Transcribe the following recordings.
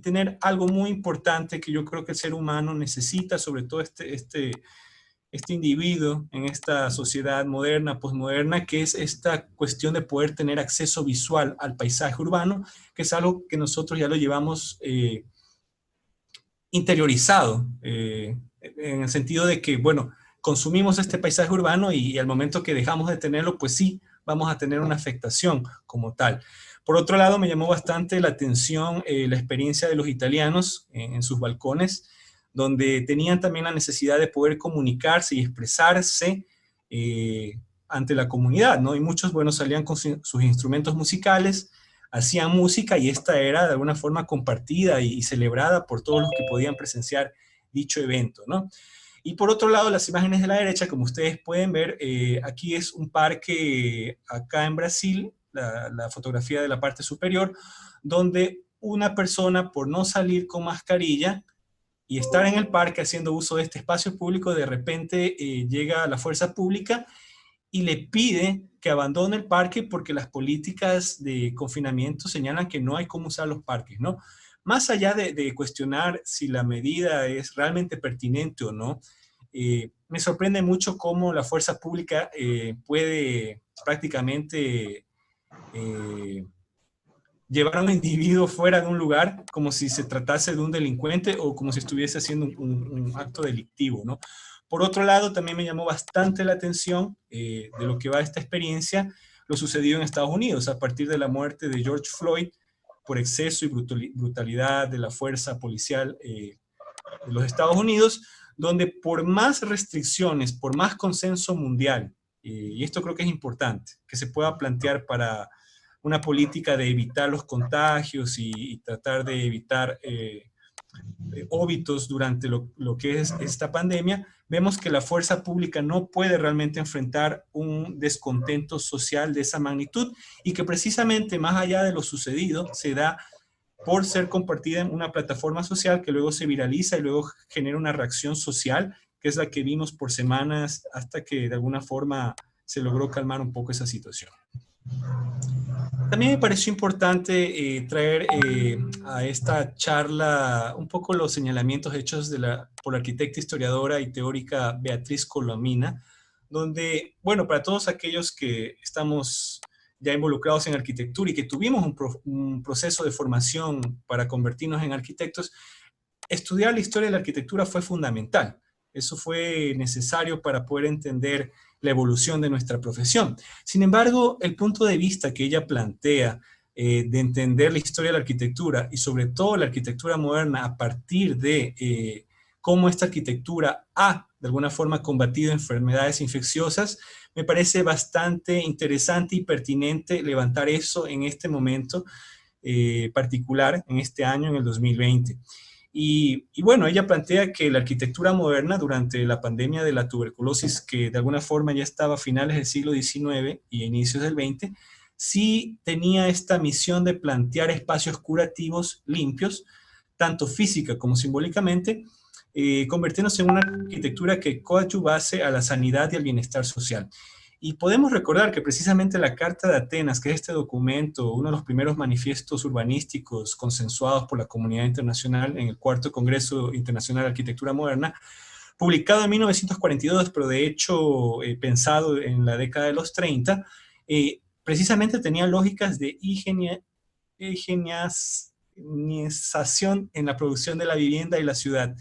tener algo muy importante que yo creo que el ser humano necesita, sobre todo este individuo en esta sociedad moderna, posmoderna, que es esta cuestión de poder tener acceso visual al paisaje urbano, que es algo que nosotros ya lo llevamos interiorizado, en el sentido de que, bueno, consumimos este paisaje urbano y al momento que dejamos de tenerlo, pues sí, vamos a tener una afectación como tal. Por otro lado, me llamó bastante la atención la experiencia de los italianos en sus balcones, donde tenían también la necesidad de poder comunicarse y expresarse ante la comunidad, ¿no? Y muchos, bueno, salían con sus instrumentos musicales, hacían música y esta era de alguna forma compartida y celebrada por todos los que podían presenciar dicho evento, ¿no? Y por otro lado, las imágenes de la derecha, como ustedes pueden ver, aquí es un parque acá en Brasil, la fotografía de la parte superior, donde una persona por no salir con mascarilla y estar en el parque haciendo uso de este espacio público, de repente llega la fuerza pública y le pide que abandone el parque porque las políticas de confinamiento señalan que no hay cómo usar los parques, ¿no? Más allá de cuestionar si la medida es realmente pertinente o no, me sorprende mucho cómo la fuerza pública puede prácticamente llevar a un individuo fuera de un lugar como si se tratase de un delincuente o como si estuviese haciendo un acto delictivo, ¿no? Por otro lado, también me llamó bastante la atención de lo que va esta experiencia, lo sucedido en Estados Unidos a partir de la muerte de George Floyd por exceso y brutalidad de la fuerza policial de los Estados Unidos, donde por más restricciones, por más consenso mundial, y esto creo que es importante, que se pueda plantear para una política de evitar los contagios y tratar de evitar óbitos durante lo que es esta pandemia, vemos que la fuerza pública no puede realmente enfrentar un descontento social de esa magnitud y que precisamente más allá de lo sucedido se da por ser compartida en una plataforma social que luego se viraliza y luego genera una reacción social, que es la que vimos por semanas hasta que de alguna forma se logró calmar un poco esa situación. También me pareció importante traer a esta charla un poco los señalamientos hechos por la arquitecta, historiadora y teórica Beatriz Colomina, donde, bueno, para todos aquellos que estamos ya involucrados en arquitectura y que tuvimos un proceso de formación para convertirnos en arquitectos, estudiar la historia de la arquitectura fue fundamental. Eso fue necesario para poder entender la evolución de nuestra profesión. Sin embargo, el punto de vista que ella plantea de entender la historia de la arquitectura y sobre todo la arquitectura moderna a partir de cómo esta arquitectura ha de alguna forma combatido enfermedades infecciosas, me parece bastante interesante y pertinente levantar eso en este momento particular, en este año, en el 2020. Y bueno, ella plantea que la arquitectura moderna durante la pandemia de la tuberculosis, que de alguna forma ya estaba a finales del siglo XIX y inicios del XX, sí tenía esta misión de plantear espacios curativos limpios, tanto física como simbólicamente, convirtiéndose en una arquitectura que coadyuvase a la sanidad y al bienestar social. Y podemos recordar que precisamente la Carta de Atenas, que es este documento, uno de los primeros manifiestos urbanísticos consensuados por la comunidad internacional en el Cuarto Congreso Internacional de Arquitectura Moderna, publicado en 1942, pero de hecho pensado en la década de los 30, precisamente tenía lógicas de higienización en la producción de la vivienda y la ciudad.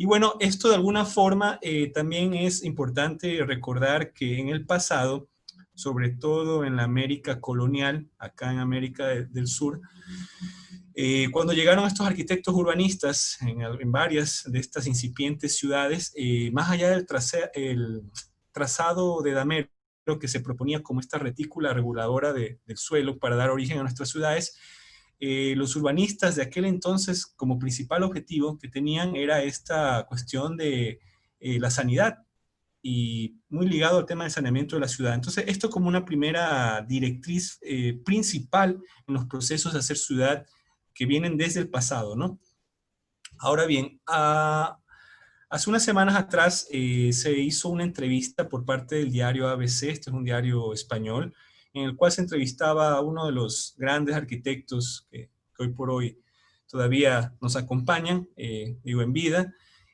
Y bueno, esto de alguna forma también es importante recordar que en el pasado, sobre todo en la América colonial, acá en América del Sur, cuando llegaron estos arquitectos urbanistas en varias de estas incipientes ciudades, más allá del el trazado de Damero que se proponía como esta retícula reguladora del suelo para dar origen a nuestras ciudades, los urbanistas de aquel entonces como principal objetivo que tenían era esta cuestión de la sanidad y muy ligado al tema del saneamiento de la ciudad. Entonces, esto como una primera directriz principal en los procesos de hacer ciudad que vienen desde el pasado, ¿no? Ahora bien, hace unas semanas atrás se hizo una entrevista por parte del diario ABC, este es un diario español, en el cual se entrevistaba a uno de los grandes arquitectos que hoy por hoy todavía nos acompañan, digo en vida,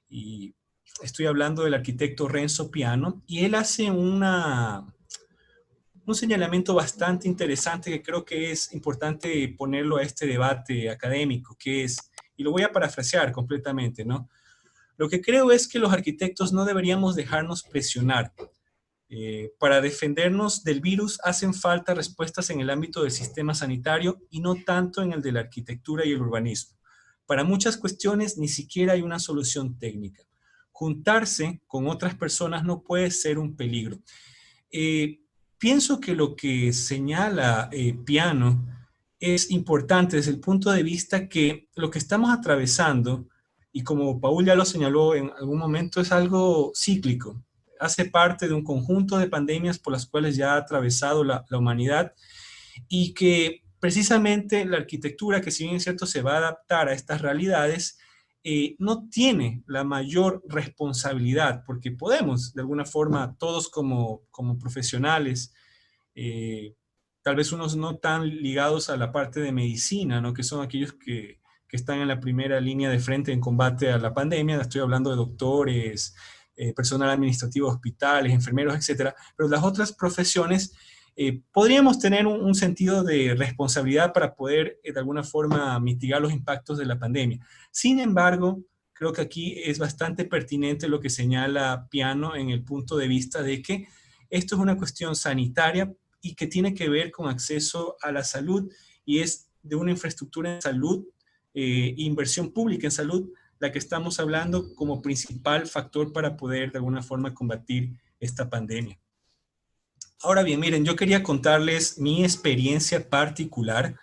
y estoy hablando del arquitecto Renzo Piano, y él hace un señalamiento bastante interesante que creo que es importante ponerlo a este debate académico, que es, y lo voy a parafrasear completamente, ¿no? Lo que creo es que los arquitectos no deberíamos dejarnos presionar. Para defendernos del virus hacen falta respuestas en el ámbito del sistema sanitario y no tanto en el de la arquitectura y el urbanismo. Para muchas cuestiones ni siquiera hay una solución técnica. Juntarse con otras personas no puede ser un peligro. Eh, Pienso que lo que señala Piano es importante desde el punto de vista que lo que estamos atravesando, y como Paul ya lo señaló en algún momento, es algo cíclico. Hace parte de un conjunto de pandemias por las cuales ya ha atravesado la humanidad y que precisamente la arquitectura, que si bien es cierto se va a adaptar a estas realidades, no tiene la mayor responsabilidad, porque podemos, de alguna forma, todos como profesionales, eh, tal vez unos no tan ligados a la parte de medicina, ¿no? Que son aquellos que están en la primera línea de frente en combate a la pandemia, estoy hablando de doctores, personal administrativo, hospitales, enfermeros, etcétera, pero las otras profesiones podríamos tener un sentido de responsabilidad para poder de alguna forma mitigar los impactos de la pandemia. Sin embargo, creo que aquí es bastante pertinente lo que señala Piano en el punto de vista de que esto es una cuestión sanitaria y que tiene que ver con acceso a la salud y es de una infraestructura en salud, inversión pública en salud, la que estamos hablando como principal factor para poder de alguna forma combatir esta pandemia. Ahora bien, miren, yo quería contarles mi experiencia particular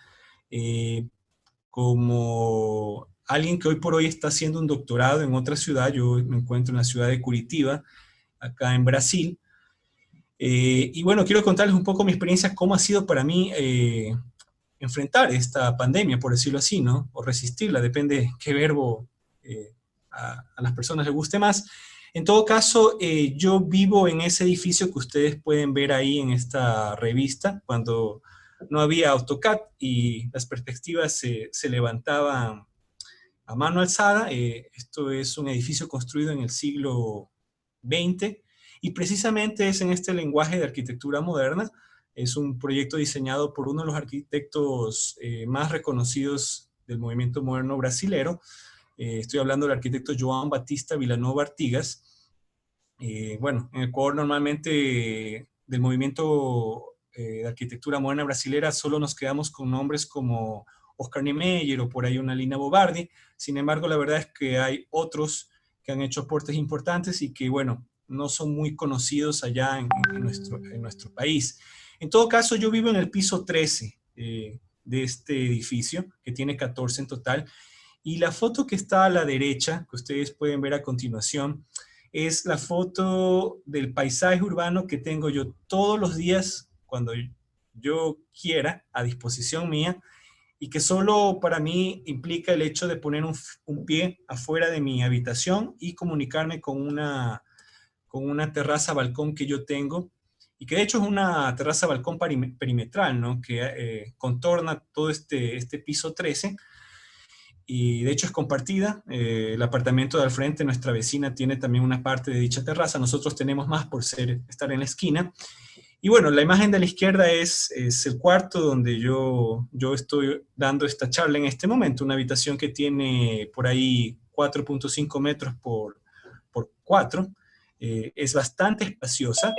como alguien que hoy por hoy está haciendo un doctorado en otra ciudad. Yo me encuentro en la ciudad de Curitiba, acá en Brasil. Y bueno, quiero contarles un poco mi experiencia, cómo ha sido para mí enfrentar esta pandemia, por decirlo así, ¿no? O resistirla, depende qué verbo a las personas les guste más. En todo caso, yo vivo en ese edificio que ustedes pueden ver ahí en esta revista, cuando no había AutoCAD y las perspectivas se levantaban a mano alzada. Esto es un edificio construido en el siglo XX y precisamente es en este lenguaje de arquitectura moderna. Es un proyecto diseñado por uno de los arquitectos más reconocidos del movimiento moderno brasilero. Estoy hablando del arquitecto João Batista Villanova Artigas. Bueno, en Ecuador normalmente del movimiento de arquitectura moderna brasilera solo nos quedamos con nombres como Oscar Niemeyer o por ahí una Lina Bobardi. Sin embargo, la verdad es que hay otros que han hecho aportes importantes y que, bueno, no son muy conocidos allá en nuestro país. En todo caso, yo vivo en el piso 13 de este edificio, que tiene 14 en total, y la foto que está a la derecha, que ustedes pueden ver a continuación, es la foto del paisaje urbano que tengo yo todos los días cuando yo quiera, a disposición mía, y que solo para mí implica el hecho de poner un pie afuera de mi habitación y comunicarme con una terraza balcón que yo tengo, y que de hecho es una terraza balcón perimetral, ¿no? Que contorna todo este piso 13, y de hecho es compartida. El apartamento de al frente, nuestra vecina, tiene también una parte de dicha terraza. Nosotros tenemos más por estar en la esquina. Y bueno, la imagen de la izquierda es el cuarto donde yo estoy dando esta charla en este momento, una habitación que tiene por ahí 4.5 metros por 4. Es bastante espaciosa.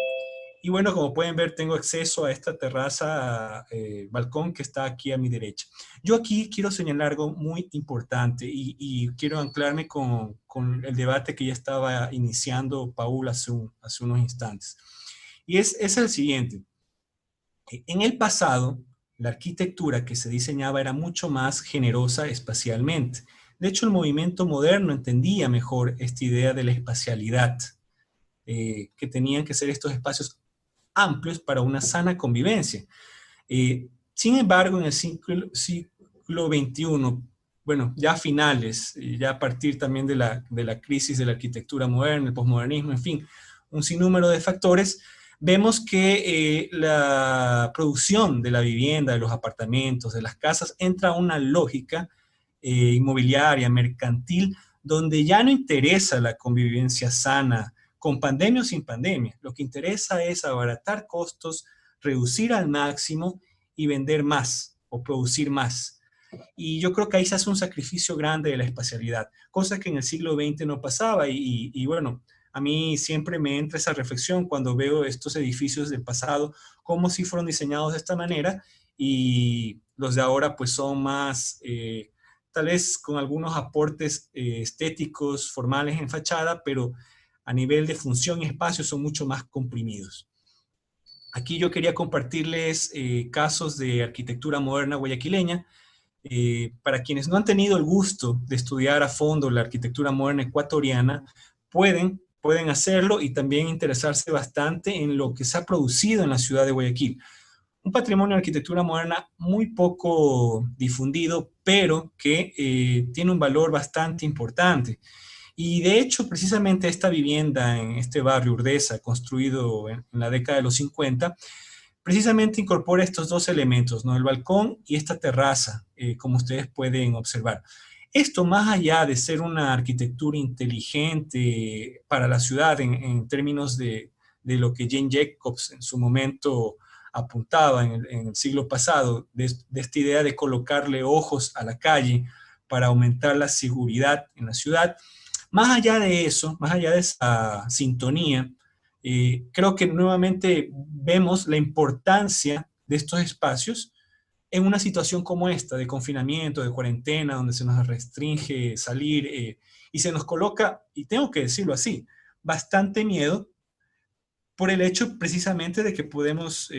Y bueno, como pueden ver, tengo acceso a esta terraza, balcón que está aquí a mi derecha. Yo aquí quiero señalar algo muy importante y quiero anclarme con el debate que ya estaba iniciando Paul hace unos instantes. Y es el siguiente. En el pasado, la arquitectura que se diseñaba era mucho más generosa espacialmente. De hecho, el movimiento moderno entendía mejor esta idea de la espacialidad, que tenían que ser estos espacios amplios para una sana convivencia. Sin embargo, en el siglo XXI, bueno, ya a finales, ya a partir también de la crisis de la arquitectura moderna, el posmodernismo, en fin, un sinnúmero de factores, vemos que la producción de la vivienda, de los apartamentos, de las casas, entra a una lógica inmobiliaria, mercantil, donde ya no interesa la convivencia sana, con pandemia o sin pandemia. Lo que interesa es abaratar costos, reducir al máximo y vender más o producir más. Y yo creo que ahí se hace un sacrificio grande de la espacialidad, cosa que en el siglo XX no pasaba. Y bueno, a mí siempre me entra esa reflexión cuando veo estos edificios del pasado, cómo sí fueron diseñados de esta manera y los de ahora pues son más, tal vez con algunos aportes estéticos, formales en fachada, pero a nivel de función y espacio son mucho más comprimidos. Aquí yo quería compartirles casos de arquitectura moderna guayaquileña. Para quienes no han tenido el gusto de estudiar a fondo la arquitectura moderna ecuatoriana, pueden hacerlo y también interesarse bastante en lo que se ha producido en la ciudad de Guayaquil. Un patrimonio de arquitectura moderna muy poco difundido, pero que tiene un valor bastante importante. Y de hecho, precisamente esta vivienda en este barrio Urdesa, construido en la década de los 50, precisamente incorpora estos dos elementos, ¿no? El balcón y esta terraza, como ustedes pueden observar. Esto, más allá de ser una arquitectura inteligente para la ciudad en términos de lo que Jane Jacobs en su momento apuntaba en el siglo pasado, de esta idea de colocarle ojos a la calle para aumentar la seguridad en la ciudad. Más allá de eso, más allá de esa sintonía, creo que nuevamente vemos la importancia de estos espacios en una situación como esta, de confinamiento, de cuarentena, donde se nos restringe salir y se nos coloca, y tengo que decirlo así, bastante miedo por el hecho precisamente de que podemos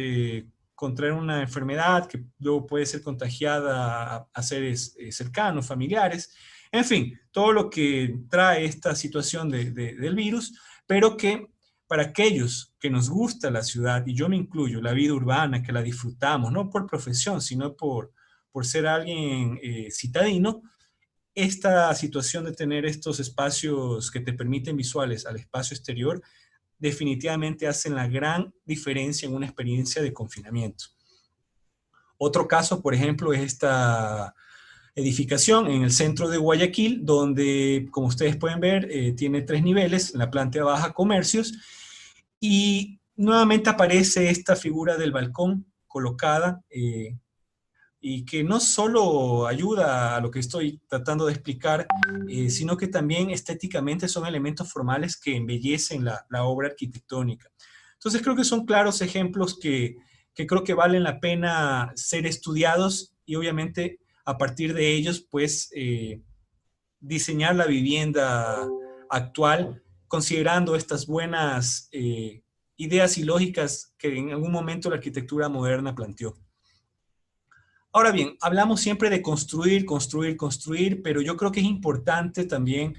contraer una enfermedad que luego puede ser contagiada a seres cercanos, familiares, en fin, todo lo que trae esta situación del virus, pero que para aquellos que nos gusta la ciudad, y yo me incluyo, la vida urbana, que la disfrutamos, no por profesión, sino por ser alguien citadino, esta situación de tener estos espacios que te permiten visuales al espacio exterior definitivamente hacen la gran diferencia en una experiencia de confinamiento. Otro caso, por ejemplo, es esta edificación en el centro de Guayaquil, donde, como ustedes pueden ver, tiene 3 niveles, en la planta baja comercios, y nuevamente aparece esta figura del balcón colocada, y que no solo ayuda a lo que estoy tratando de explicar, sino que también estéticamente son elementos formales que embellecen la obra arquitectónica. Entonces creo que son claros ejemplos que creo que valen la pena ser estudiados y obviamente a partir de ellos, pues, diseñar la vivienda actual considerando estas buenas ideas y lógicas que en algún momento la arquitectura moderna planteó. Ahora bien, hablamos siempre de construir, construir, construir, pero yo creo que es importante también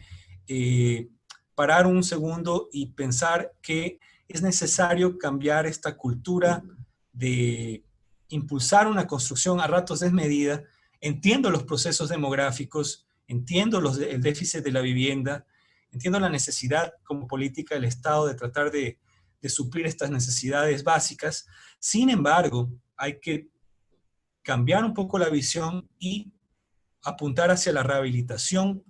eh, parar un segundo y pensar que es necesario cambiar esta cultura de impulsar una construcción a ratos desmedida. Entiendo los procesos demográficos, entiendo el déficit de la vivienda, entiendo la necesidad como política del Estado de tratar de suplir estas necesidades básicas. Sin embargo, hay que cambiar un poco la visión y apuntar hacia la rehabilitación,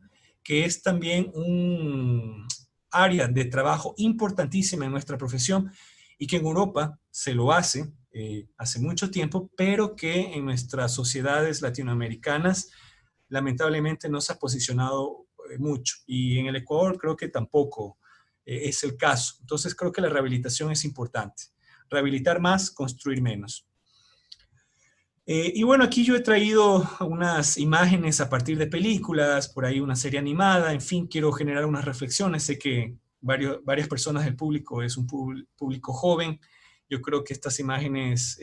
que es también un área de trabajo importantísima en nuestra profesión y que en Europa se lo hace hace mucho tiempo, pero que en nuestras sociedades latinoamericanas lamentablemente no se ha posicionado mucho. Y en el Ecuador creo que tampoco es el caso. Entonces creo que la rehabilitación es importante. Rehabilitar más, construir menos. Y bueno, aquí yo he traído unas imágenes a partir de películas, por ahí una serie animada, en fin, quiero generar unas reflexiones. Sé que varias personas del público es un público joven. Yo creo que estas imágenes,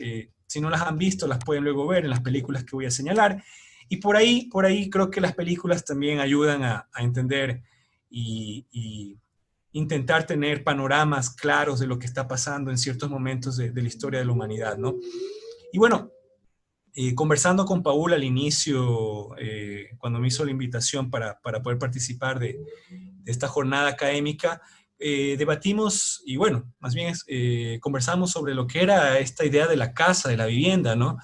si no las han visto, las pueden luego ver en las películas que voy a señalar. Y por ahí creo que las películas también ayudan a entender y intentar tener panoramas claros de lo que está pasando en ciertos momentos de la historia de la humanidad, ¿no? Y bueno, conversando con Paul al inicio, cuando me hizo la invitación para poder participar de esta jornada académica, debatimos y bueno, más bien conversamos sobre lo que era esta idea de la casa, de la vivienda, ¿no?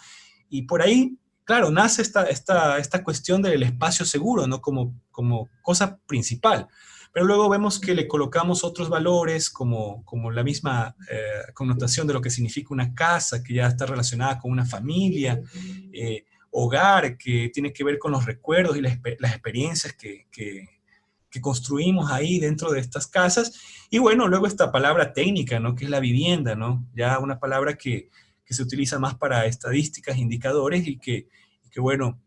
Y por ahí claro, nace esta cuestión del espacio seguro, ¿no? Como cosa principal. Pero luego vemos que le colocamos otros valores, como la misma connotación de lo que significa una casa, que ya está relacionada con una familia, hogar, que tiene que ver con los recuerdos y las experiencias que construimos ahí dentro de estas casas. Y bueno, luego esta palabra técnica, ¿no? Que es la vivienda, ¿no? Ya una palabra que se utiliza más para estadísticas, indicadores y que bueno,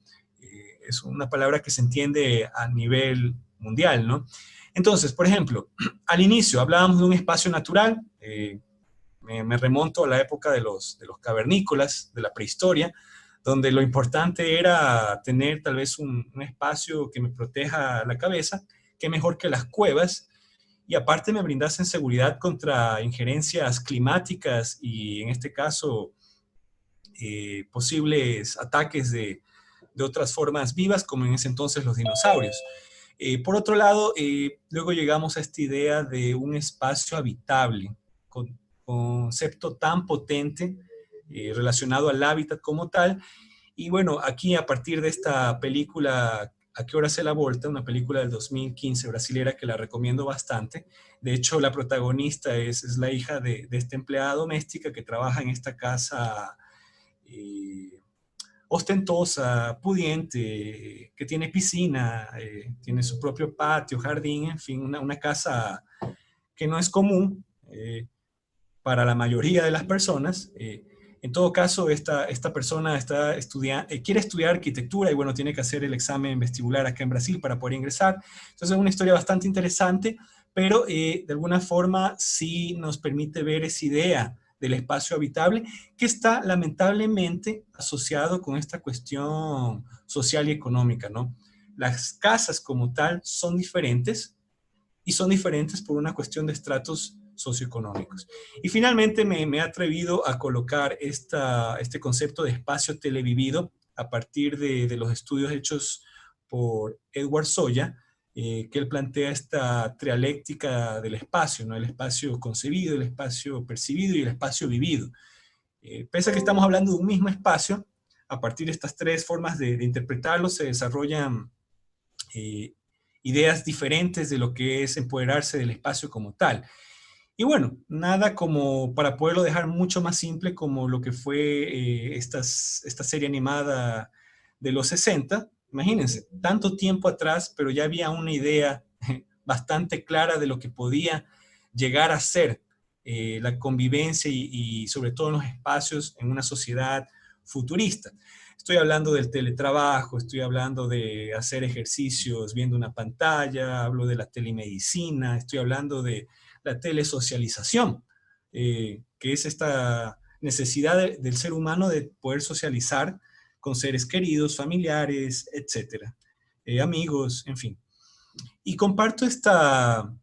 es una palabra que se entiende a nivel mundial, ¿no? Entonces, por ejemplo, al inicio hablábamos de un espacio natural, me remonto a la época de los cavernícolas, de la prehistoria, donde lo importante era tener tal vez un espacio que me proteja la cabeza, que mejor que las cuevas, y aparte me brindasen seguridad contra injerencias climáticas y en este caso posibles ataques de otras formas vivas, como en ese entonces los dinosaurios. Por otro lado, luego llegamos a esta idea de un espacio habitable, con concepto tan potente relacionado al hábitat como tal. Y bueno, aquí a partir de esta película, ¿A qué hora se la volta? Una película del 2015 brasilera que la recomiendo bastante. De hecho, la protagonista es la hija de esta empleada doméstica que trabaja en esta casa eh, ostentosa, pudiente, que tiene piscina, tiene su propio patio, jardín, en fin, una casa que no es común para la mayoría de las personas. En todo caso, esta persona quiere estudiar arquitectura y bueno, tiene que hacer el examen vestibular acá en Brasil para poder ingresar. Entonces es una historia bastante interesante, pero de alguna forma sí nos permite ver esa idea del espacio habitable que está lamentablemente asociado con esta cuestión social y económica, ¿no? Las casas como tal son diferentes y son diferentes por una cuestión de estratos socioeconómicos. Y finalmente me he atrevido a colocar este concepto de espacio televivido a partir de los estudios hechos por Edward Soya, que él plantea esta trialéctica del espacio, ¿no? El espacio concebido, el espacio percibido y el espacio vivido. Pese a que estamos hablando de un mismo espacio, a partir de estas tres formas de interpretarlo se desarrollan eh, ideas diferentes de lo que es empoderarse del espacio como tal. Y bueno, nada como para poderlo dejar mucho más simple como lo que fue esta serie animada de los 60. Imagínense, tanto tiempo atrás, pero ya había una idea bastante clara de lo que podía llegar a ser la convivencia y sobre todo en los espacios en una sociedad futurista. Estoy hablando del teletrabajo, estoy hablando de hacer ejercicios viendo una pantalla, hablo de la telemedicina, estoy hablando de la telesocialización, que es esta necesidad del ser humano de poder socializar con seres queridos, familiares, etcétera, amigos, en fin. Y comparto esta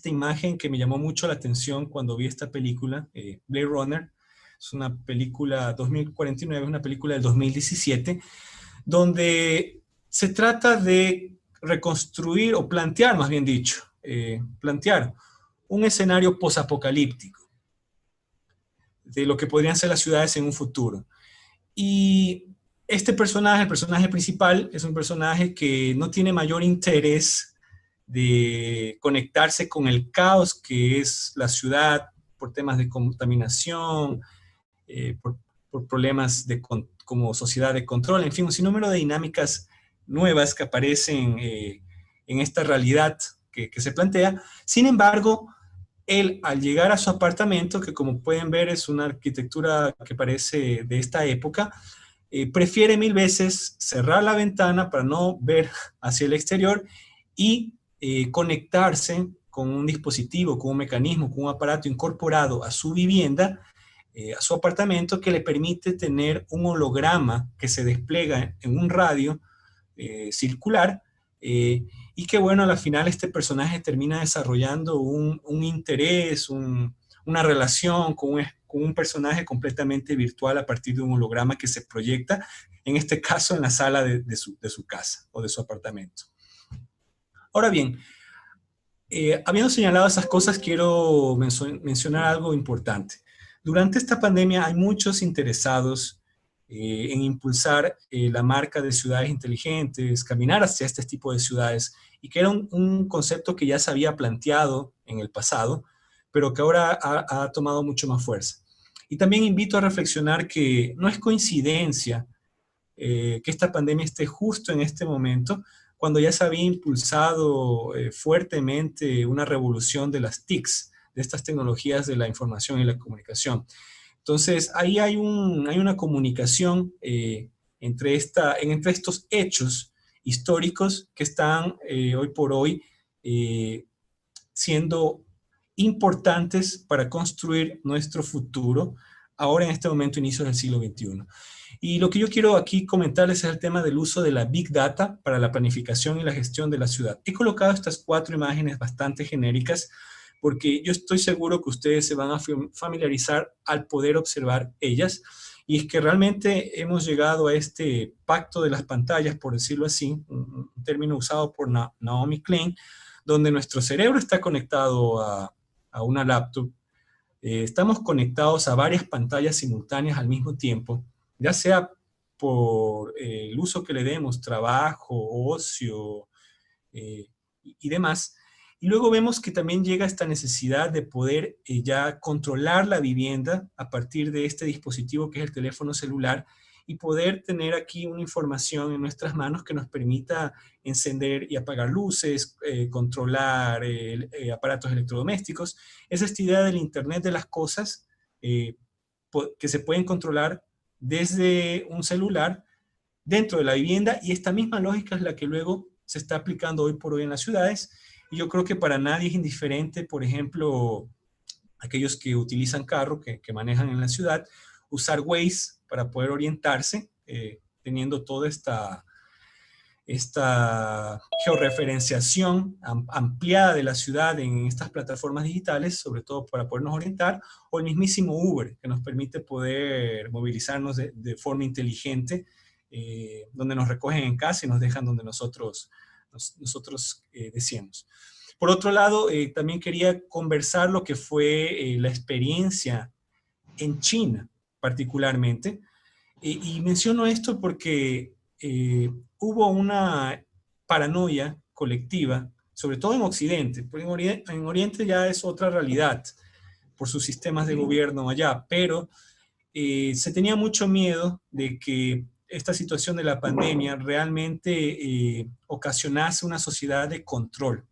imagen que me llamó mucho la atención cuando vi esta película, Blade Runner. Es una película 2049, una película del 2017, donde se trata de reconstruir, o plantear, más bien dicho, plantear un escenario posapocalíptico de lo que podrían ser las ciudades en un futuro. Y este personaje, el personaje principal, es un personaje que no tiene mayor interés de conectarse con el caos que es la ciudad por temas de contaminación, por problemas como sociedad de control, en fin, un sinnúmero de dinámicas nuevas que aparecen en esta realidad que se plantea. Sin embargo, él al llegar a su apartamento, que como pueden ver es una arquitectura que parece de esta época, prefiere mil veces cerrar la ventana para no ver hacia el exterior y conectarse con un dispositivo, con un mecanismo, con un aparato incorporado a su vivienda, a su apartamento, que le permite tener un holograma que se despliega en un radio circular, y que bueno, al final este personaje termina desarrollando un interés, una relación con un personaje completamente virtual a partir de un holograma que se proyecta, en este caso en la sala de su casa o de su apartamento. Ahora bien, habiendo señalado esas cosas, quiero mencionar algo importante. Durante esta pandemia hay muchos interesados en impulsar la marca de ciudades inteligentes, caminar hacia este tipo de ciudades, y que era un concepto que ya se había planteado en el pasado, pero que ahora ha tomado mucho más fuerza. Y también invito a reflexionar que no es coincidencia que esta pandemia esté justo en este momento, cuando ya se había impulsado fuertemente una revolución de las TICs, de estas tecnologías de la información y la comunicación. Entonces, ahí hay una comunicación entre estos hechos históricos que están hoy por hoy siendo importantes para construir nuestro futuro, ahora en este momento, inicios del siglo XXI. Y lo que yo quiero aquí comentarles es el tema del uso de la Big Data para la planificación y la gestión de la ciudad. He colocado estas 4 imágenes bastante genéricas porque yo estoy seguro que ustedes se van a familiarizar al poder observar ellas. Y es que realmente hemos llegado a este pacto de las pantallas, por decirlo así, un término usado por Naomi Klein, donde nuestro cerebro está conectado a una laptop. Estamos conectados a varias pantallas simultáneas al mismo tiempo, ya sea por el uso que le demos, trabajo, ocio y demás. Y luego vemos que también llega esta necesidad de poder ya controlar la vivienda a partir de este dispositivo que es el teléfono celular, y poder tener aquí una información en nuestras manos que nos permita encender y apagar luces, controlar aparatos electrodomésticos. Es esta idea del Internet de las cosas que se pueden controlar desde un celular dentro de la vivienda, y esta misma lógica es la que luego se está aplicando hoy por hoy en las ciudades. Y yo creo que para nadie es indiferente, por ejemplo, aquellos que utilizan carro, que manejan en la ciudad, usar Waze para poder orientarse, teniendo toda esta georreferenciación ampliada de la ciudad en estas plataformas digitales, sobre todo para podernos orientar, o el mismísimo Uber, que nos permite poder movilizarnos de forma inteligente, donde nos recogen en casa y nos dejan donde nosotros deseemos. Por otro lado, también quería conversar lo que fue la experiencia en China, particularmente. Y menciono esto porque hubo una paranoia colectiva, sobre todo en Occidente, porque en Oriente ya es otra realidad por sus sistemas de gobierno allá, pero se tenía mucho miedo de que esta situación de la pandemia realmente ocasionase una sociedad de control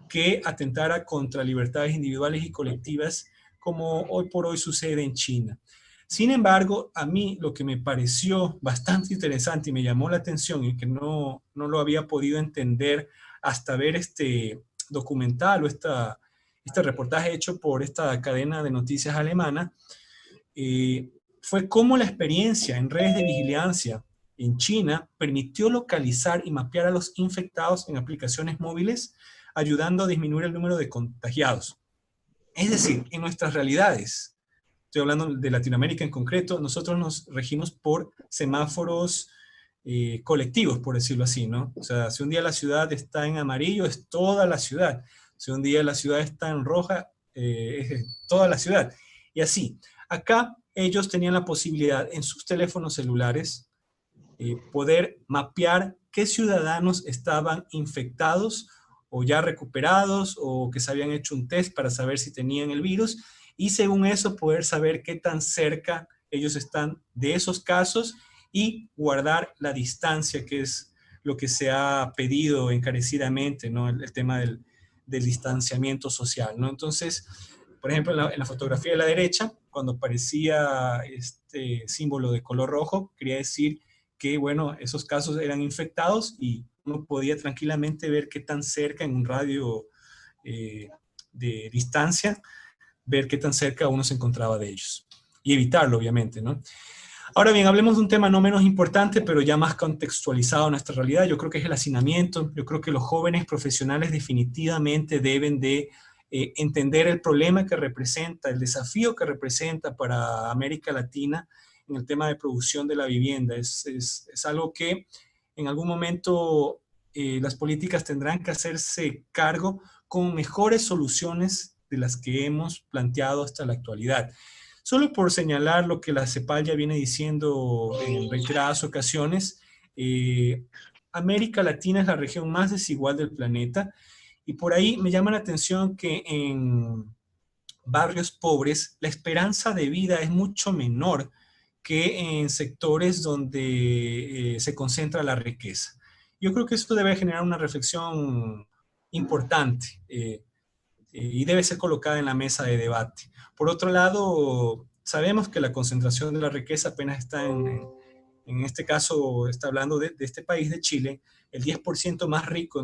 que atentara contra libertades individuales y colectivas, como hoy por hoy sucede en China. Sin embargo, a mí lo que me pareció bastante interesante y me llamó la atención, y que no lo había podido entender hasta ver este documental o este reportaje hecho por esta cadena de noticias alemana, fue cómo la experiencia en redes de vigilancia en China permitió localizar y mapear a los infectados en aplicaciones móviles, ayudando a disminuir el número de contagiados. Es decir, en nuestras realidades, estoy hablando de Latinoamérica en concreto, nosotros nos regimos por semáforos colectivos, por decirlo así, ¿no? O sea, si un día la ciudad está en amarillo, es toda la ciudad. Si un día la ciudad está en roja, es toda la ciudad. Y así, acá ellos tenían la posibilidad en sus teléfonos celulares poder mapear qué ciudadanos estaban infectados o ya recuperados, o que se habían hecho un test para saber si tenían el virus, y según eso poder saber qué tan cerca ellos están de esos casos y guardar la distancia, que es lo que se ha pedido encarecidamente, ¿no? El tema del distanciamiento social, ¿no? Entonces, por ejemplo, en la fotografía de la derecha, cuando aparecía este símbolo de color rojo, quería decir que, bueno, esos casos eran infectados, y uno podía tranquilamente ver qué tan cerca, en un radio de distancia, ver qué tan cerca uno se encontraba de ellos. Y evitarlo, obviamente, ¿no? Ahora bien, hablemos de un tema no menos importante, pero ya más contextualizado a nuestra realidad. Yo creo que es el hacinamiento. Yo creo que los jóvenes profesionales definitivamente deben de entender el problema que representa, el desafío que representa para América Latina en el tema de producción de la vivienda. Es algo que en algún momento las políticas tendrán que hacerse cargo con mejores soluciones de las que hemos planteado hasta la actualidad. Solo por señalar lo que la CEPAL ya viene diciendo en reiteradas ocasiones, eh, América Latina es la región más desigual del planeta y por ahí me llama la atención que en barrios pobres la esperanza de vida es mucho menor que en sectores donde se concentra la riqueza. Yo creo que esto debe generar una reflexión importante y debe ser colocada en la mesa de debate. Por otro lado, sabemos que la concentración de la riqueza apenas está en este caso, está hablando de este país, de Chile, el 10% más rico,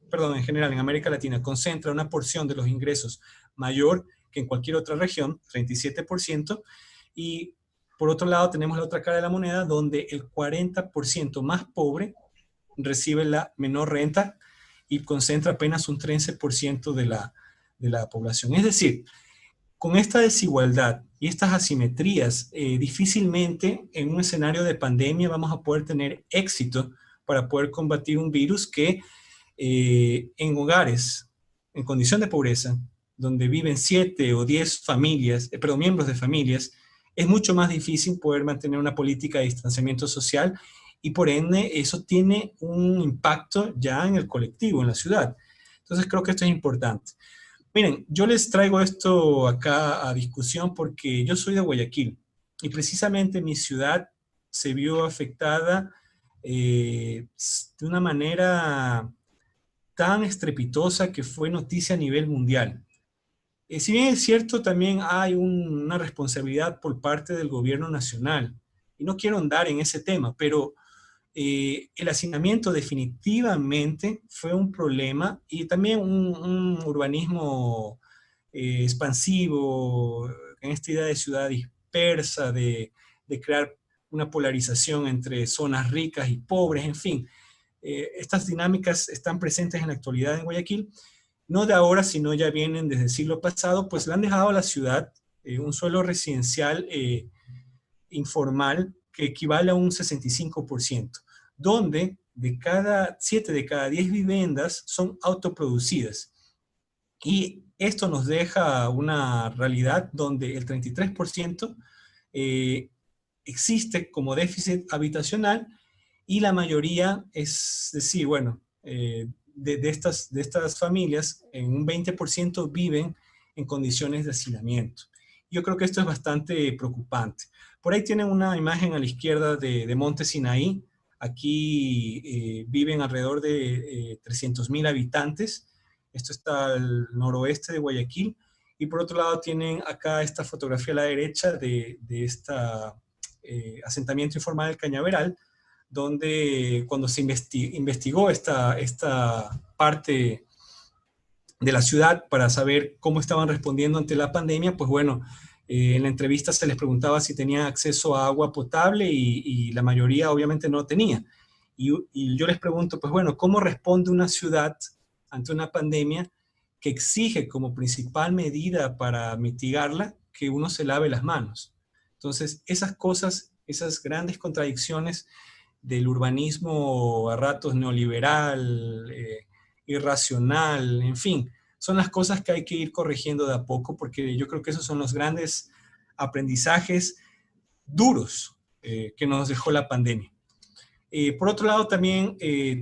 perdón, en general en América Latina, concentra una porción de los ingresos mayor que en cualquier otra región, 37%, y por otro lado tenemos la otra cara de la moneda, donde el 40% más pobre recibe la menor renta y concentra apenas un 13% de la población. Es decir, con esta desigualdad y estas asimetrías, difícilmente en un escenario de pandemia vamos a poder tener éxito para poder combatir un virus que en hogares, en condición de pobreza, donde viven 7 o 10 familias, perdón, miembros de familias, es mucho más difícil poder mantener una política de distanciamiento social y por ende eso tiene un impacto ya en el colectivo, en la ciudad. Entonces creo que esto es importante. Miren, yo les traigo esto acá a discusión porque yo soy de Guayaquil y precisamente mi ciudad se vio afectada de una manera tan estrepitosa que fue noticia a nivel mundial. Si bien es cierto, también hay una responsabilidad por parte del gobierno nacional y no quiero andar en ese tema, pero el hacinamiento definitivamente fue un problema y también un urbanismo expansivo, en esta idea de ciudad dispersa, de crear una polarización entre zonas ricas y pobres, en fin. Estas dinámicas están presentes en la actualidad en Guayaquil, no de ahora, sino ya vienen desde el siglo pasado, pues le han dejado a la ciudad un suelo residencial informal que equivale a un 65%, donde de cada 7 de cada 10 viviendas son autoproducidas. Y esto nos deja una realidad donde el 33% eh, existe como déficit habitacional y la mayoría, es decir, bueno, de estas familias, en un 20% viven en condiciones de hacinamiento. Yo creo que esto es bastante preocupante. Por ahí tienen una imagen a la izquierda de Monte Sinaí. Aquí viven alrededor de 300.000 habitantes. Esto está al noroeste de Guayaquil. Y por otro lado tienen acá esta fotografía a la derecha de esta asentamiento informal del Cañaveral, donde cuando se investigó esta parte de la ciudad para saber cómo estaban respondiendo ante la pandemia, pues bueno, en la entrevista se les preguntaba si tenían acceso a agua potable y la mayoría obviamente no tenía. Y yo les pregunto, pues bueno, ¿cómo responde una ciudad ante una pandemia que exige como principal medida para mitigarla que uno se lave las manos? Entonces, esas cosas, esas grandes contradicciones del urbanismo a ratos neoliberal, irracional, en fin, son las cosas que hay que ir corrigiendo de a poco porque yo creo que esos son los grandes aprendizajes duros que nos dejó la pandemia. Por otro lado, también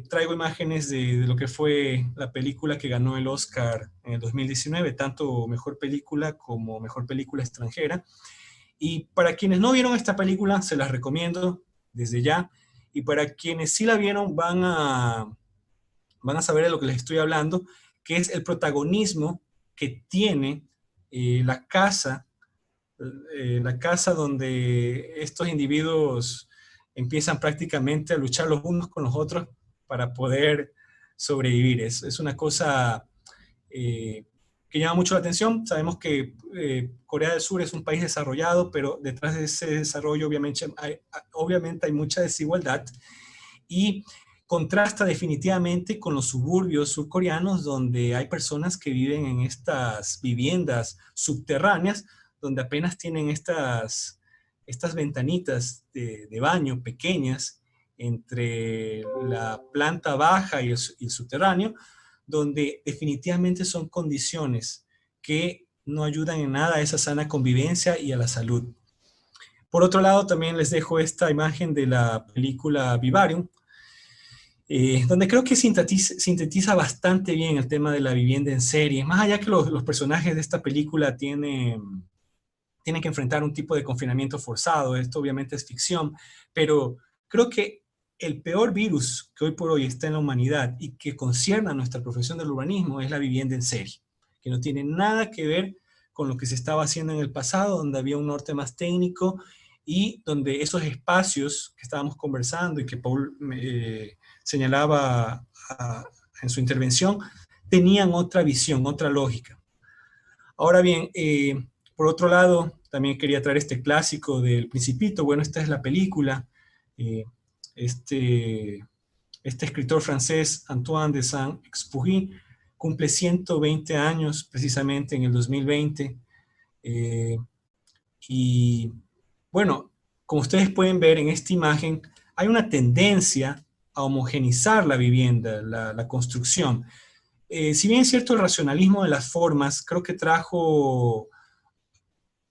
traigo imágenes de lo que fue la película que ganó el Oscar en el 2019, tanto mejor película como mejor película extranjera. Y para quienes no vieron esta película, se las recomiendo desde ya. Y para quienes sí la vieron, van a saber de lo que les estoy hablando, que es el protagonismo que tiene la la casa donde estos individuos empiezan prácticamente a luchar los unos con los otros para poder sobrevivir. Es una cosa que llama mucho la atención. Sabemos que Corea del Sur es un país desarrollado, pero detrás de ese desarrollo obviamente hay mucha desigualdad y contrasta definitivamente con los suburbios surcoreanos donde hay personas que viven en estas viviendas subterráneas donde apenas tienen estas ventanitas de baño pequeñas entre la planta baja y el subterráneo, donde definitivamente son condiciones que no ayudan en nada a esa sana convivencia y a la salud. Por otro lado, también les dejo esta imagen de la película Vivarium, donde creo que sintetiza bastante bien el tema de la vivienda en serie. Más allá que los personajes de esta película tienen que enfrentar un tipo de confinamiento forzado, esto obviamente es ficción, pero creo que el peor virus que hoy por hoy está en la humanidad y que concierne a nuestra profesión del urbanismo es la vivienda en serie, que no tiene nada que ver con lo que se estaba haciendo en el pasado, donde había un norte más técnico y donde esos espacios que estábamos conversando y que Paul señalaba en su intervención, tenían otra visión, otra lógica. Ahora bien, por otro lado, también quería traer este clásico del Principito. Bueno, esta es la película. Eh, este, este escritor francés, Antoine de Saint-Exupéry, cumple 120 años precisamente en el 2020. Eh, y bueno, como ustedes pueden ver en esta imagen, hay una tendencia a homogenizar la vivienda, la construcción. Si bien es cierto el racionalismo de las formas, creo que trajo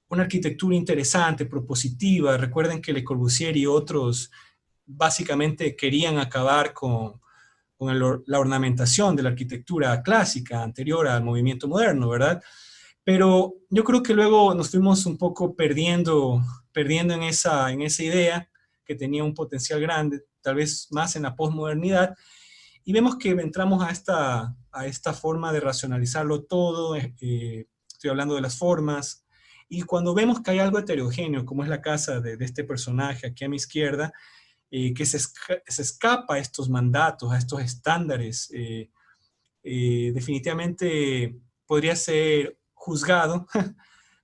una arquitectura interesante, propositiva. Recuerden que Le Corbusier y otros básicamente querían acabar con la ornamentación de la arquitectura clásica anterior al movimiento moderno, ¿verdad? Pero yo creo que luego nos fuimos un poco perdiendo en esa idea que tenía un potencial grande, tal vez más en la posmodernidad, y vemos que entramos a esta forma de racionalizarlo todo, estoy hablando de las formas, y cuando vemos que hay algo heterogéneo, como es la casa de este personaje aquí a mi izquierda, que se escapa a estos mandatos, a estos estándares, definitivamente podría ser juzgado,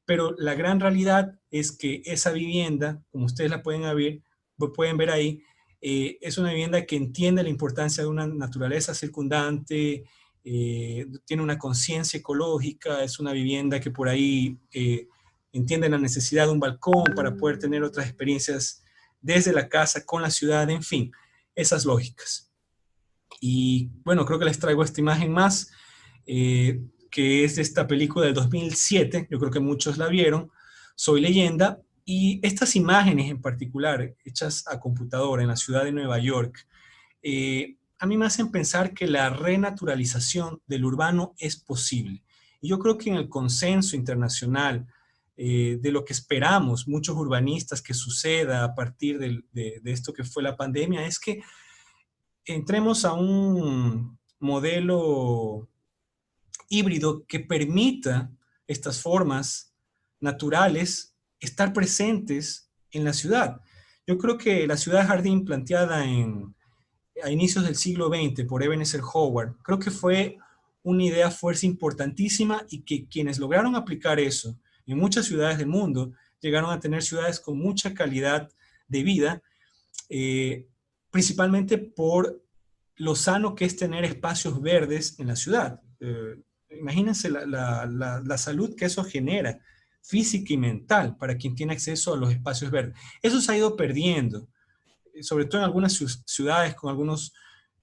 pero la gran realidad es que esa vivienda, como ustedes la pueden ver ahí, es una vivienda que entiende la importancia de una naturaleza circundante, tiene una conciencia ecológica, es una vivienda que por ahí entiende la necesidad de un balcón para poder tener otras experiencias desde la casa, con la ciudad, en fin, esas lógicas. Y bueno, creo que les traigo esta imagen más, que es de esta película del 2007, yo creo que muchos la vieron, Soy Leyenda, y estas imágenes en particular, hechas a computadora en la ciudad de Nueva York, a mí me hacen pensar que la renaturalización del urbano es posible. Y yo creo que en el consenso internacional de lo que esperamos muchos urbanistas que suceda a partir de esto que fue la pandemia, es que entremos a un modelo híbrido que permita estas formas naturales estar presentes en la ciudad. Yo creo que la ciudad jardín planteada a inicios del siglo XX por Ebenezer Howard, creo que fue una idea fuerza importantísima y que quienes lograron aplicar eso en muchas ciudades del mundo llegaron a tener ciudades con mucha calidad de vida, eh, principalmente por lo sano que es tener espacios verdes en la ciudad. Imagínense la salud que eso genera, física y mental, para quien tiene acceso a los espacios verdes. Eso se ha ido perdiendo, sobre todo en algunas ciudades con algunos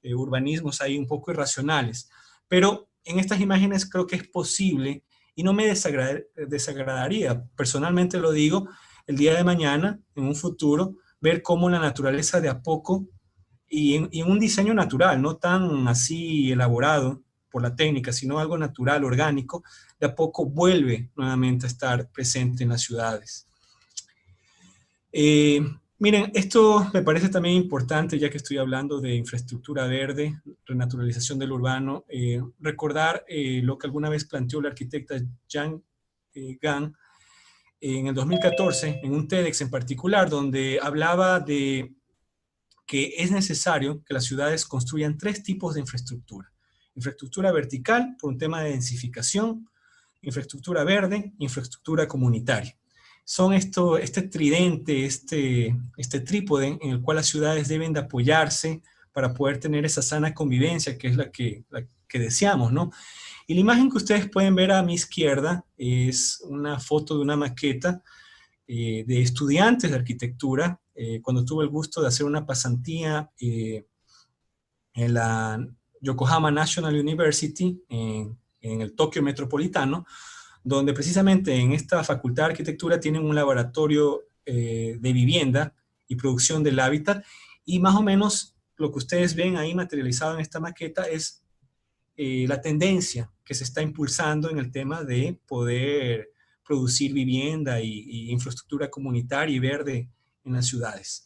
urbanismos ahí un poco irracionales. Pero en estas imágenes creo que es posible y no me desagradaría, personalmente lo digo, el día de mañana, en un futuro, ver cómo la naturaleza de a poco y en un diseño natural, no tan así elaborado por la técnica, sino algo natural, orgánico, de a poco vuelve nuevamente a estar presente en las ciudades. Eh, Miren, esto me parece también importante, ya que estoy hablando de infraestructura verde, renaturalización del urbano, recordar lo que alguna vez planteó la arquitecta Yang Gang en el 2014, en un TEDx en particular, donde hablaba de que es necesario que las ciudades construyan tres tipos de infraestructura. Infraestructura vertical, por un tema de densificación, infraestructura verde, infraestructura comunitaria. Son este tridente, este trípode en el cual las ciudades deben de apoyarse para poder tener esa sana convivencia que es la que deseamos, ¿no? Y la imagen que ustedes pueden ver a mi izquierda es una foto de una maqueta de estudiantes de arquitectura, cuando tuve el gusto de hacer una pasantía en la Yokohama National University, en el Tokio Metropolitano, donde precisamente en esta Facultad de Arquitectura tienen un laboratorio de vivienda y producción del hábitat, y más o menos lo que ustedes ven ahí materializado en esta maqueta es la tendencia que se está impulsando en el tema de poder producir vivienda y infraestructura comunitaria y verde en las ciudades.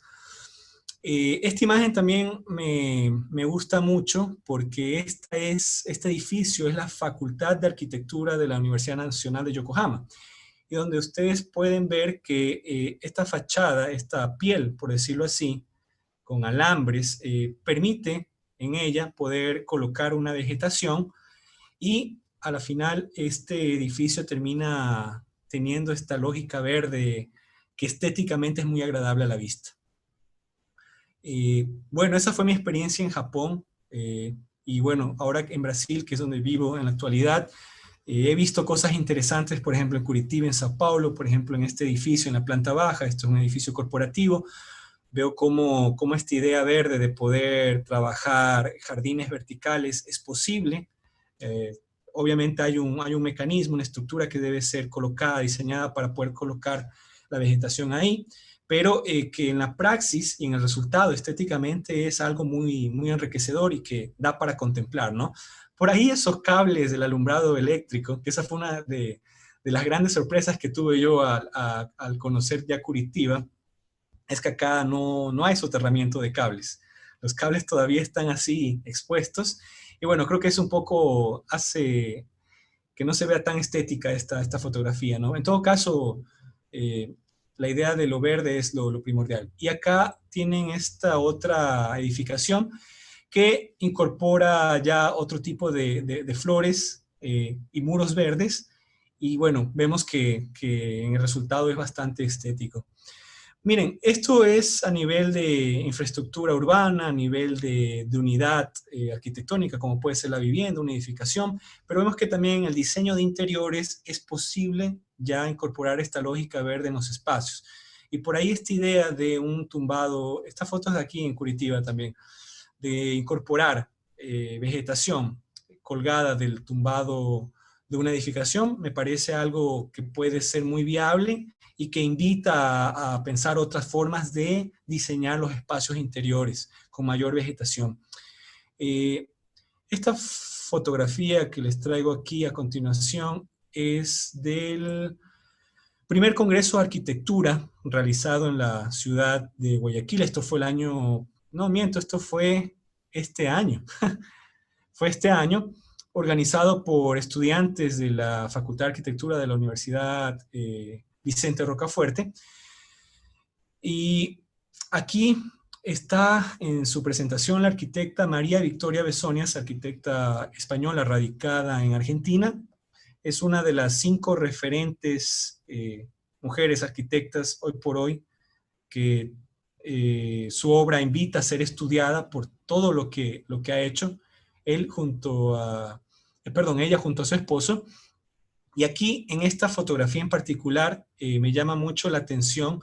Esta imagen también me gusta mucho porque este edificio es la Facultad de Arquitectura de la Universidad Nacional de Yokohama, y donde ustedes pueden ver que esta fachada, esta piel, por decirlo así, con alambres, permite en ella poder colocar una vegetación, y a la final este edificio termina teniendo esta lógica verde que estéticamente es muy agradable a la vista. Bueno, esa fue mi experiencia en Japón, y bueno, ahora en Brasil, que es donde vivo en la actualidad, he visto cosas interesantes, por ejemplo, en Curitiba, en Sao Paulo, por ejemplo, en este edificio, en la planta baja. Esto es un edificio corporativo. Veo cómo esta idea verde de poder trabajar jardines verticales es posible. Eh, Obviamente hay un mecanismo, una estructura que debe ser colocada, diseñada para poder colocar la vegetación ahí, pero que en la praxis y en el resultado estéticamente es algo muy, muy enriquecedor y que da para contemplar, ¿no? Por ahí esos cables del alumbrado eléctrico, que esa fue una de las grandes sorpresas que tuve yo al conocer ya Curitiba, es que acá no hay soterramiento de cables. Los cables todavía están así expuestos, y bueno, creo que eso un poco hace que no se vea tan estética esta fotografía, ¿no? En todo caso, la idea de lo verde es lo primordial. Y acá tienen esta otra edificación que incorpora ya otro tipo de flores y muros verdes, y bueno, vemos que en el resultado es bastante estético. Miren, esto es a nivel de infraestructura urbana, a nivel de unidad arquitectónica, como puede ser la vivienda, una edificación, pero vemos que también en el diseño de interiores es posible ya incorporar esta lógica verde en los espacios. Y por ahí esta idea de un tumbado, esta foto es de aquí en Curitiba también, de incorporar vegetación colgada del tumbado de una edificación, me parece algo que puede ser muy viable y que invita a pensar otras formas de diseñar los espacios interiores con mayor vegetación. Eh, esta fotografía que les traigo aquí a continuación es del primer Congreso de Arquitectura realizado en la ciudad de Guayaquil. Esto fue el año, no miento, esto fue este año. Fue este año, organizado por estudiantes de la Facultad de Arquitectura de la Universidad Vicente Rocafuerte. Y aquí está en su presentación la arquitecta María Victoria Besonias, arquitecta española radicada en Argentina. Es una de las 5 referentes mujeres arquitectas hoy por hoy, que su obra invita a ser estudiada por todo lo que ha hecho ella junto a su esposo. Y aquí, en esta fotografía en particular, me llama mucho la atención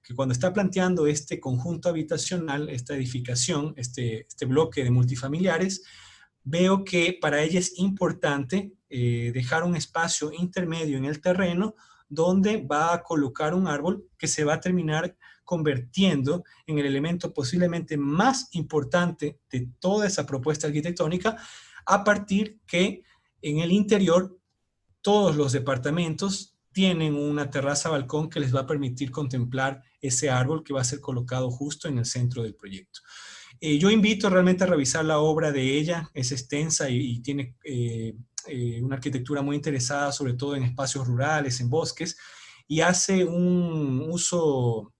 que cuando está planteando este conjunto habitacional, esta edificación, este bloque de multifamiliares, veo que para ella es importante dejar un espacio intermedio en el terreno donde va a colocar un árbol que se va a terminar convirtiendo en el elemento posiblemente más importante de toda esa propuesta arquitectónica, a partir que en el interior todos los departamentos tienen una terraza balcón que les va a permitir contemplar ese árbol que va a ser colocado justo en el centro del proyecto. Yo invito realmente a revisar la obra de ella, es extensa y tiene una arquitectura muy interesada, sobre todo en espacios rurales, en bosques, y hace un uso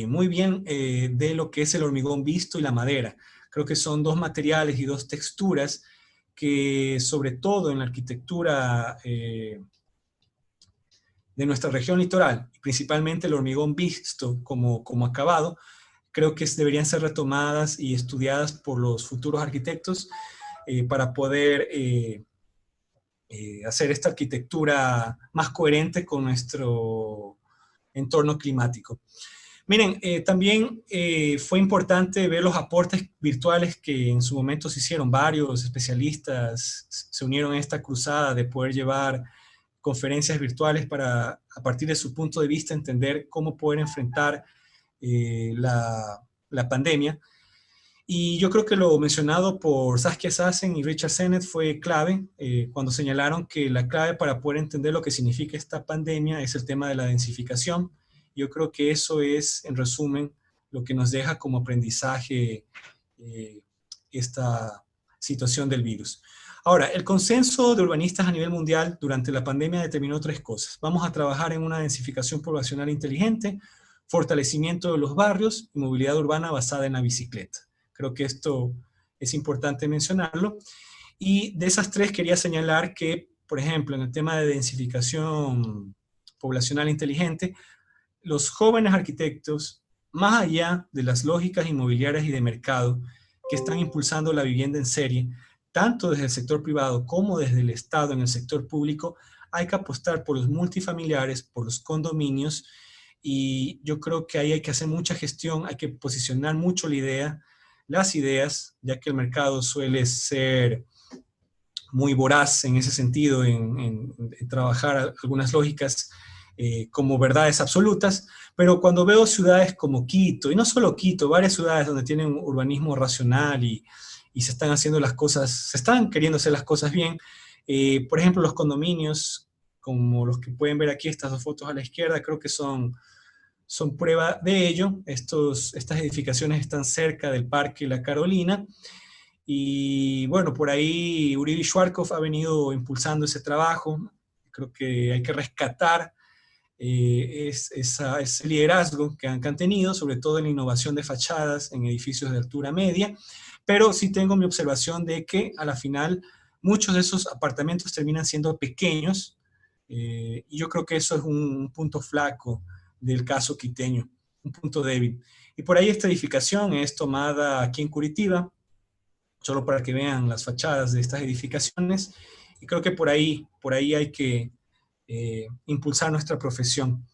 muy bien de lo que es el hormigón visto y la madera. Creo que son 2 materiales y 2 texturas que, sobre todo en la arquitectura de nuestra región litoral, principalmente el hormigón visto como acabado, creo que deberían ser retomadas y estudiadas por los futuros arquitectos para poder hacer esta arquitectura más coherente con nuestro entorno climático. Miren, también fue importante ver los aportes virtuales que en su momento se hicieron. Varios especialistas se unieron a esta cruzada de poder llevar conferencias virtuales para, a partir de su punto de vista, entender cómo poder enfrentar la pandemia. Y yo creo que lo mencionado por Saskia Sassen y Richard Sennett fue clave cuando señalaron que la clave para poder entender lo que significa esta pandemia es el tema de la densificación. Yo creo que eso es, en resumen, lo que nos deja como aprendizaje esta situación del virus. Ahora, el consenso de urbanistas a nivel mundial durante la pandemia determinó tres cosas. Vamos a trabajar en una densificación poblacional inteligente, fortalecimiento de los barrios y movilidad urbana basada en la bicicleta. Creo que esto es importante mencionarlo. Y de esas tres quería señalar que, por ejemplo, en el tema de densificación poblacional inteligente, los jóvenes arquitectos, más allá de las lógicas inmobiliarias y de mercado que están impulsando la vivienda en serie, tanto desde el sector privado como desde el Estado en el sector público, hay que apostar por los multifamiliares, por los condominios, y yo creo que ahí hay que hacer mucha gestión, hay que posicionar mucho las ideas, ya que el mercado suele ser muy voraz en ese sentido, en trabajar algunas lógicas como verdades absolutas, pero cuando veo ciudades como Quito, y no solo Quito, varias ciudades donde tienen un urbanismo racional y se están haciendo las cosas, se están queriendo hacer las cosas bien, por ejemplo, los condominios, como los que pueden ver aquí, estas dos fotos a la izquierda, creo que son prueba de ello. Estas edificaciones están cerca del Parque La Carolina, y bueno, por ahí Uribe Schwarzkopf ha venido impulsando ese trabajo. Creo que hay que rescatar ese liderazgo que han tenido, sobre todo en la innovación de fachadas en edificios de altura media, pero sí tengo mi observación de que a la final muchos de esos apartamentos terminan siendo pequeños, y yo creo que eso es un punto flaco del caso quiteño, un punto débil. Y por ahí esta edificación es tomada aquí en Curitiba, solo para que vean las fachadas de estas edificaciones, y creo que por ahí hay que impulsar nuestra profesión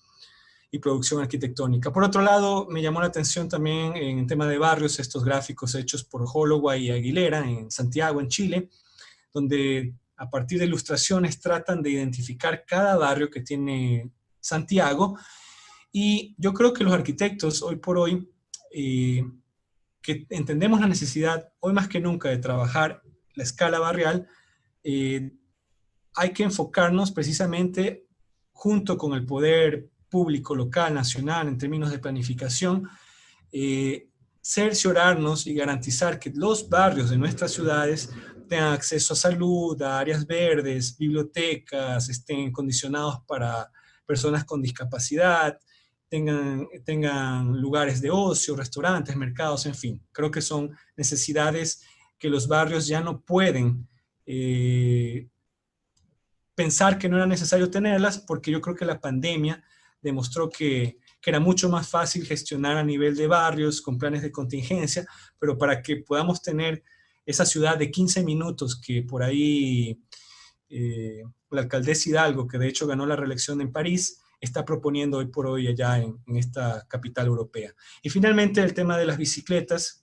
y producción arquitectónica. Por otro lado, me llamó la atención también en el tema de barrios, estos gráficos hechos por Holloway y Aguilera en Santiago, en Chile, donde a partir de ilustraciones tratan de identificar cada barrio que tiene Santiago, y yo creo que los arquitectos hoy por hoy, que entendemos la necesidad, hoy más que nunca, de trabajar la escala barrial, hay que enfocarnos precisamente junto con el poder público, local, nacional, en términos de planificación, cerciorarnos y garantizar que los barrios de nuestras ciudades tengan acceso a salud, a áreas verdes, bibliotecas, estén condicionados para personas con discapacidad, tengan lugares de ocio, restaurantes, mercados, en fin. Creo que son necesidades que los barrios ya no pueden pensar que no era necesario tenerlas, porque yo creo que la pandemia demostró que era mucho más fácil gestionar a nivel de barrios con planes de contingencia, pero para que podamos tener esa ciudad de 15 minutos que por ahí la alcaldesa Hidalgo, que de hecho ganó la reelección en París, está proponiendo hoy por hoy allá en esta capital europea. Y finalmente el tema de las bicicletas.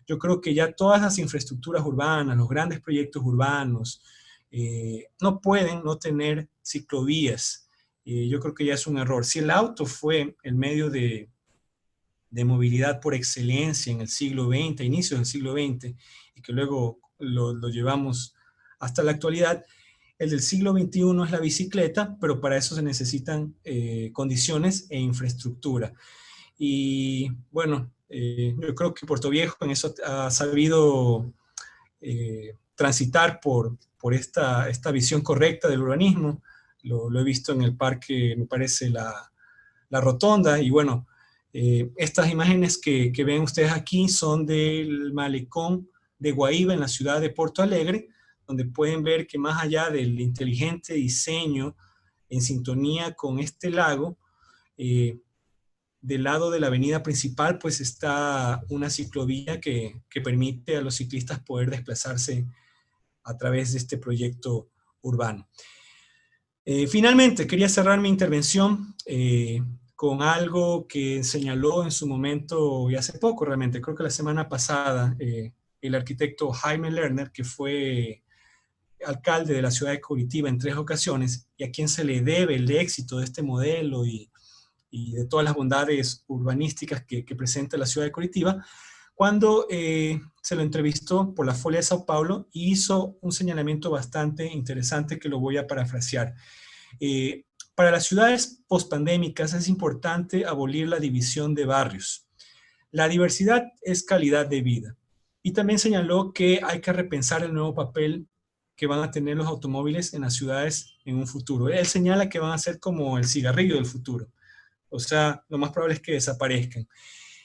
Yo creo que ya todas las infraestructuras urbanas, los grandes proyectos urbanos, no pueden no tener ciclovías. Yo creo que ya es un error. Si el auto fue el medio de movilidad por excelencia en el siglo XX, a inicios del siglo XX, y que luego lo llevamos hasta la actualidad, el del siglo XXI es la bicicleta, pero para eso se necesitan condiciones e infraestructura. Y bueno, yo creo que Puerto Viejo en eso ha sabido transitar por esta visión correcta del urbanismo. Lo he visto en el parque, me parece, la Rotonda, y bueno, estas imágenes que ven ustedes aquí son del malecón de Guaíba en la ciudad de Porto Alegre, donde pueden ver que más allá del inteligente diseño en sintonía con este lago, del lado de la avenida principal pues está una ciclovía que permite a los ciclistas poder desplazarse a través de este proyecto urbano. Finalmente, quería cerrar mi intervención con algo que señaló en su momento, y hace poco realmente, creo que la semana pasada, el arquitecto Jaime Lerner, que fue alcalde de la ciudad de Curitiba en 3 ocasiones y a quien se le debe el éxito de este modelo y de todas las bondades urbanísticas que presenta la ciudad de Curitiba, cuando se lo entrevistó por la Folia de Sao Paulo y hizo un señalamiento bastante interesante que lo voy a parafrasear. Para las ciudades postpandémicas es importante abolir la división de barrios. La diversidad es calidad de vida. Y también señaló que hay que repensar el nuevo papel que van a tener los automóviles en las ciudades en un futuro. Él señala que van a ser como el cigarrillo del futuro. O sea, lo más probable es que desaparezcan.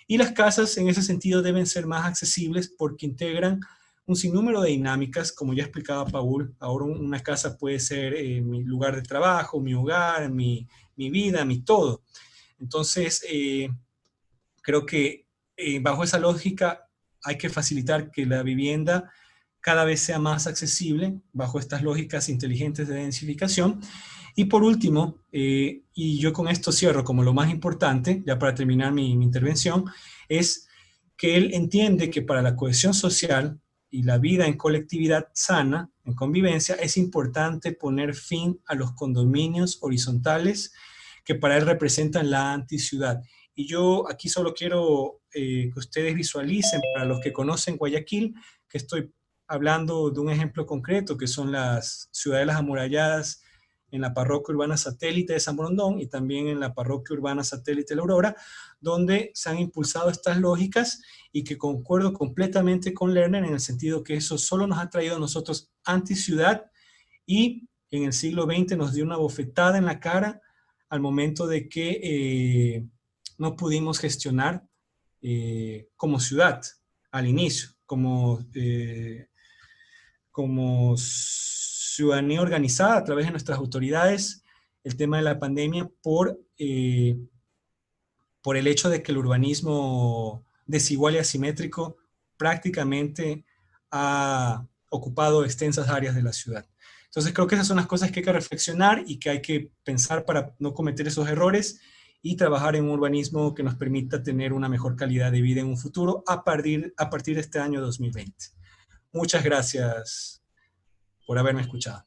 Y las casas en ese sentido deben ser más accesibles porque integran un sinnúmero de dinámicas, como ya explicaba Paul. Ahora una casa puede ser mi lugar de trabajo, mi hogar, mi vida, mi todo. Entonces, creo que bajo esa lógica hay que facilitar que la vivienda cada vez sea más accesible bajo estas lógicas inteligentes de densificación. Y por último, y yo con esto cierro como lo más importante, ya para terminar mi intervención, es que él entiende que para la cohesión social y la vida en colectividad sana, en convivencia, es importante poner fin a los condominios horizontales que para él representan la anticiudad. Y yo aquí solo quiero que ustedes visualicen, para los que conocen Guayaquil, que estoy hablando de un ejemplo concreto, que son las ciudadelas amuralladas en la parroquia urbana satélite de San Borondón y también en la parroquia urbana satélite de La Aurora, donde se han impulsado estas lógicas y que concuerdo completamente con Lerner en el sentido que eso solo nos ha traído a nosotros anticiudad y en el siglo XX nos dio una bofetada en la cara al momento de que no pudimos gestionar como ciudad al inicio, como ciudadanía organizada a través de nuestras autoridades, el tema de la pandemia por el hecho de que el urbanismo desigual y asimétrico prácticamente ha ocupado extensas áreas de la ciudad. Entonces creo que esas son las cosas que hay que reflexionar y que hay que pensar para no cometer esos errores y trabajar en un urbanismo que nos permita tener una mejor calidad de vida en un futuro a partir de este año 2020. Muchas gracias por haberme escuchado.